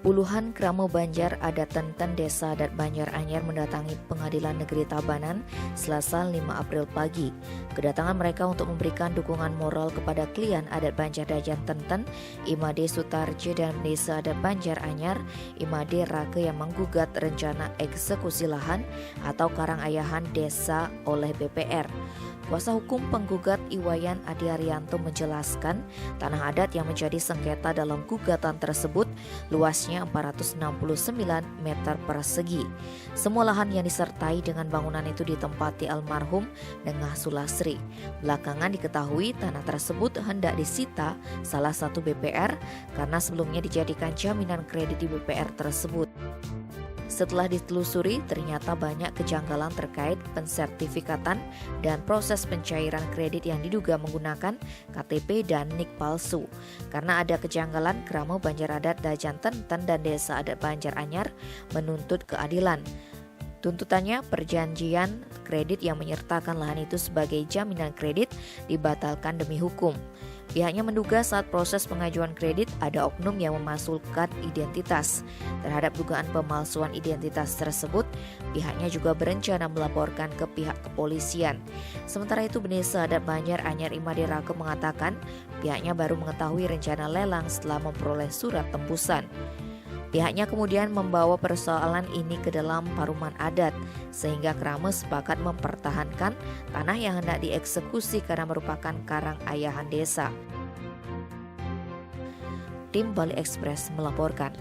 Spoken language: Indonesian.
Puluhan Kramo Banjar Adat Tenten Desa Adat Banjar Anyar mendatangi Pengadilan Negeri Tabanan Selasa 5 April pagi. Kedatangan mereka untuk memberikan dukungan moral kepada klien adat Banjar Dajan Tenten, Imade Sutarje dan Desa Adat Banjar Anyar, Imade Rake yang menggugat rencana eksekusi lahan atau karangayahan desa oleh BPR. Kuasa hukum penggugat Iwayan Adi Arianto menjelaskan tanah adat yang menjadi sengketa dalam gugatan tersebut luasnya 469 meter persegi. Semua lahan yang disertai dengan bangunan itu ditempati almarhum Nengah Sulasri. Belakangan diketahui tanah tersebut hendak disita salah satu BPR karena sebelumnya dijadikan jaminan kredit di BPR tersebut. Setelah ditelusuri, ternyata banyak kejanggalan terkait pensertifikatan dan proses pencairan kredit yang diduga menggunakan KTP dan NIK palsu. Karena ada kejanggalan, Kramo Banjar Adat Dajan Tenten dan Desa Adat Banjar Anyar menuntut keadilan. Tuntutannya, perjanjian kredit yang menyertakan lahan itu sebagai jaminan kredit dibatalkan demi hukum. Pihaknya menduga saat proses pengajuan kredit ada oknum yang memasukkan identitas. Terhadap dugaan pemalsuan identitas tersebut, pihaknya juga berencana melaporkan ke pihak kepolisian. Sementara itu, Desa Adat Banjar Anyar Imade Rake mengatakan pihaknya baru mengetahui rencana lelang setelah memperoleh surat tembusan. Pihaknya kemudian membawa persoalan ini ke dalam paruman adat, sehingga Kramo sepakat mempertahankan tanah yang hendak dieksekusi karena merupakan karangayahan desa. Tim Bali Express melaporkan.